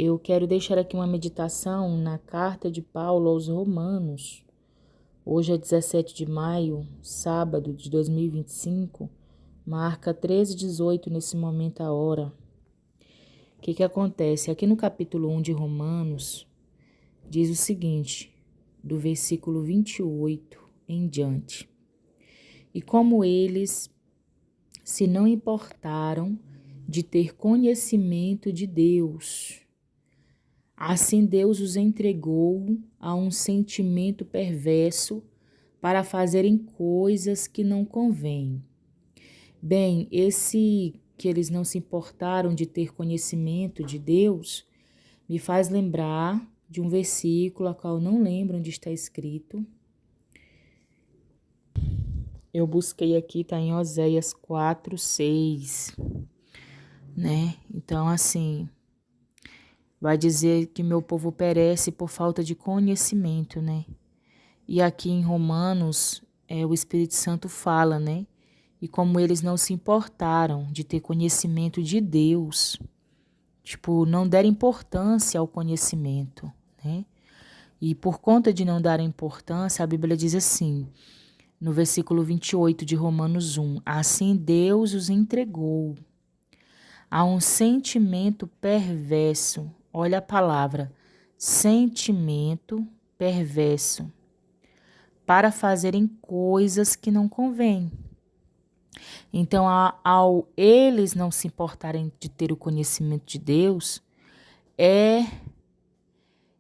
eu quero deixar aqui uma meditação na carta de Paulo aos Romanos. Hoje é 17 de maio, sábado de 2025, marca 13h18 nesse momento a hora. O que acontece? Aqui no capítulo 1 de Romanos, diz o seguinte, do versículo 28 em diante. E como eles se não importaram de ter conhecimento de Deus, assim Deus os entregou a um sentimento perverso para fazerem coisas que não convêm. Bem, esse que eles não se importaram de ter conhecimento de Deus me faz lembrar de um versículo, a qual eu não lembro onde está escrito. Eu busquei aqui, está em Oséias 4:6, né? Então, assim, vai dizer que meu povo perece por falta de conhecimento, né? E aqui em Romanos, o Espírito Santo fala, né? E como eles não se importaram de ter conhecimento de Deus, tipo, não deram importância ao conhecimento, né? E por conta de não dar importância, a Bíblia diz assim, no versículo 28 de Romanos 1, assim Deus os entregou a um sentimento perverso. Olha a palavra, sentimento perverso, para fazerem coisas que não convêm. Então, ao eles não se importarem de ter o conhecimento de Deus,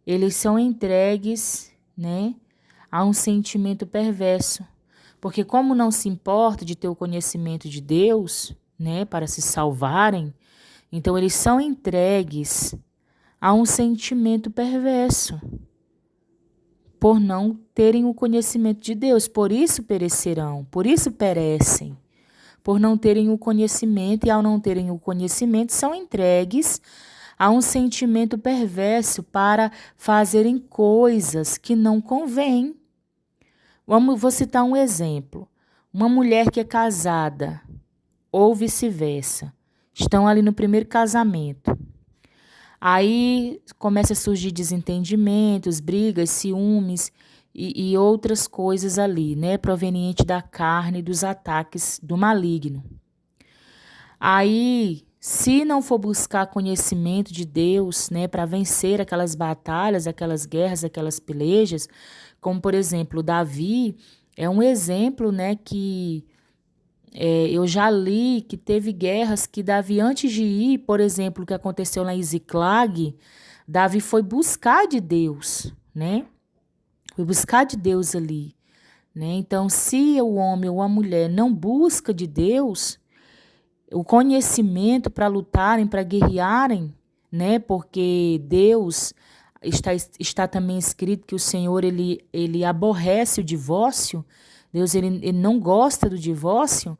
eles são entregues, né, a um sentimento perverso. Porque como não se importa de ter o conhecimento de Deus, né, para se salvarem, então eles são entregues a um sentimento perverso, por não terem o conhecimento de Deus. Por isso perecerão, por isso perecem, por não terem o conhecimento, e ao não terem o conhecimento são entregues a um sentimento perverso para fazerem coisas que não convêm. Vou citar um exemplo. Uma mulher que é casada, ou vice-versa, estão ali no primeiro casamento. Aí começa a surgir desentendimentos, brigas, ciúmes e outras coisas ali, né? Proveniente da carne e dos ataques do maligno. Aí, se não for buscar conhecimento de Deus, né, para vencer aquelas batalhas, aquelas guerras, aquelas pelejas, como por exemplo, Davi é um exemplo, né, que eu já li que teve guerras que Davi, antes de ir, por exemplo, o que aconteceu lá em Ziclag, Davi foi buscar de Deus, né? Foi buscar de Deus ali, né? Então, se o homem ou a mulher não busca de Deus, o conhecimento para lutarem, para guerrearem, né? Porque Deus está também escrito que o Senhor ele aborrece o divórcio. Deus ele não gosta do divórcio.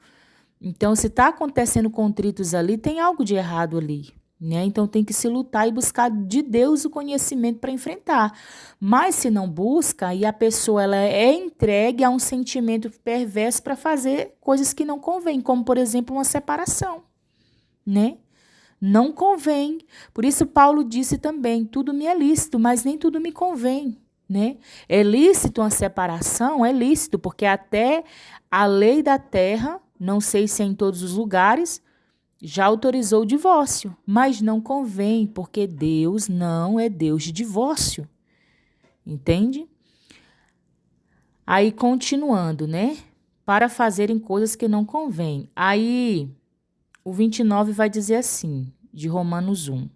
Então, se está acontecendo contritos ali, tem algo de errado ali, né? Então, tem que se lutar e buscar de Deus o conhecimento para enfrentar. Mas, se não busca, e a pessoa ela é entregue a um sentimento perverso para fazer coisas que não convêm, como, por exemplo, uma separação, né? Não convém. Por isso, Paulo disse também, tudo me é lícito, mas nem tudo me convém, né? É lícito uma separação? É lícito, porque até a lei da terra, não sei se é em todos os lugares, já autorizou o divórcio, mas não convém, porque Deus não é Deus de divórcio, entende? Aí, continuando, né? Para fazerem coisas que não convém. Aí, o 29 vai dizer assim, de Romanos 1.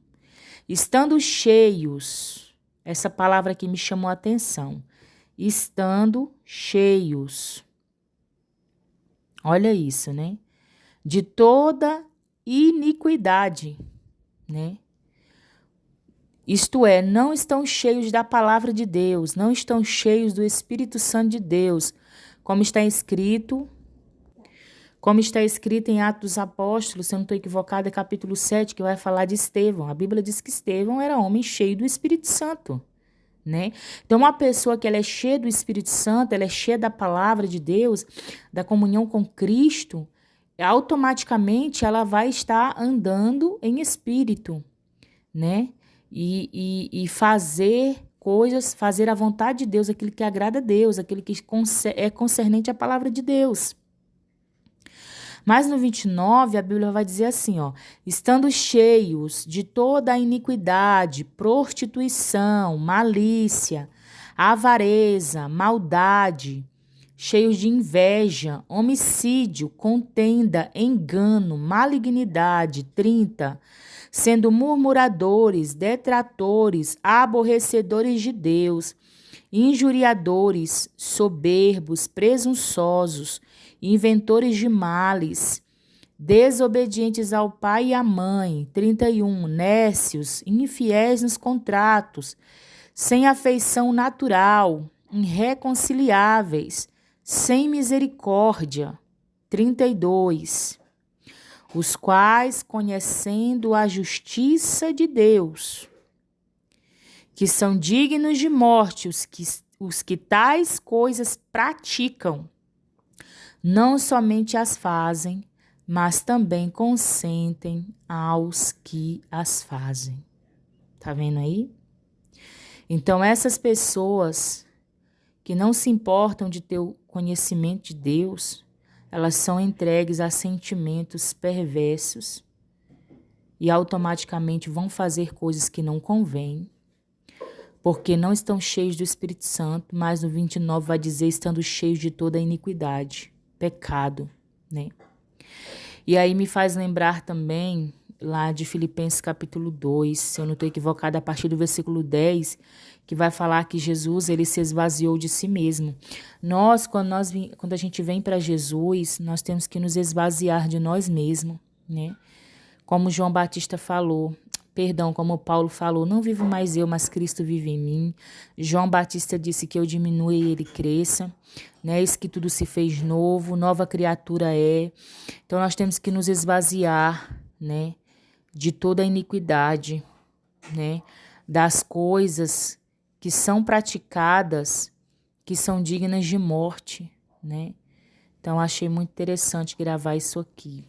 Estando cheios, essa palavra aqui me chamou a atenção. Estando cheios. Olha isso, né? De toda iniquidade, né? Isto é, não estão cheios da palavra de Deus, não estão cheios do Espírito Santo de Deus, como está escrito em Atos dos Apóstolos, se eu não estou equivocada, capítulo 7, que vai falar de Estevão. A Bíblia diz que Estevão era homem cheio do Espírito Santo, né? Então, uma pessoa que ela é cheia do Espírito Santo, ela é cheia da palavra de Deus, da comunhão com Cristo, automaticamente ela vai estar andando em espírito, né? e fazer coisas, fazer a vontade de Deus, aquilo que agrada a Deus, aquilo que é concernente à palavra de Deus. Mas no 29, a Bíblia vai dizer assim, ó, estando cheios de toda a iniquidade, prostituição, malícia, avareza, maldade, cheios de inveja, homicídio, contenda, engano, malignidade. 30, sendo murmuradores, detratores, aborrecedores de Deus, injuriadores, soberbos, presunçosos, inventores de males, desobedientes ao pai e à mãe. 31, nécios, infiéis nos contratos, sem afeição natural, irreconciliáveis, sem misericórdia. 32, os quais, conhecendo a justiça de Deus, que são dignos de morte, os que tais coisas praticam, não somente as fazem, mas também consentem aos que as fazem. Tá vendo aí? Então, essas pessoas que não se importam de ter o conhecimento de Deus, elas são entregues a sentimentos perversos e automaticamente vão fazer coisas que não convêm, porque não estão cheios do Espírito Santo, mas no 29 vai dizer, estando cheios de toda a iniquidade, pecado, né? E aí me faz lembrar também, lá de Filipenses capítulo 2, se eu não estou equivocada, a partir do versículo 10, que vai falar que Jesus, ele se esvaziou de si mesmo. Quando a gente vem para Jesus, nós temos que nos esvaziar de nós mesmos, né? Como João Batista falou, como Paulo falou, não vivo mais eu, mas Cristo vive em mim. João Batista disse que eu diminua e ele cresça, né? Eis que tudo se fez novo, nova criatura é. Então nós temos que nos esvaziar, né? De toda a iniquidade, né? Das coisas que são praticadas, que são dignas de morte, né? Então achei muito interessante gravar isso aqui.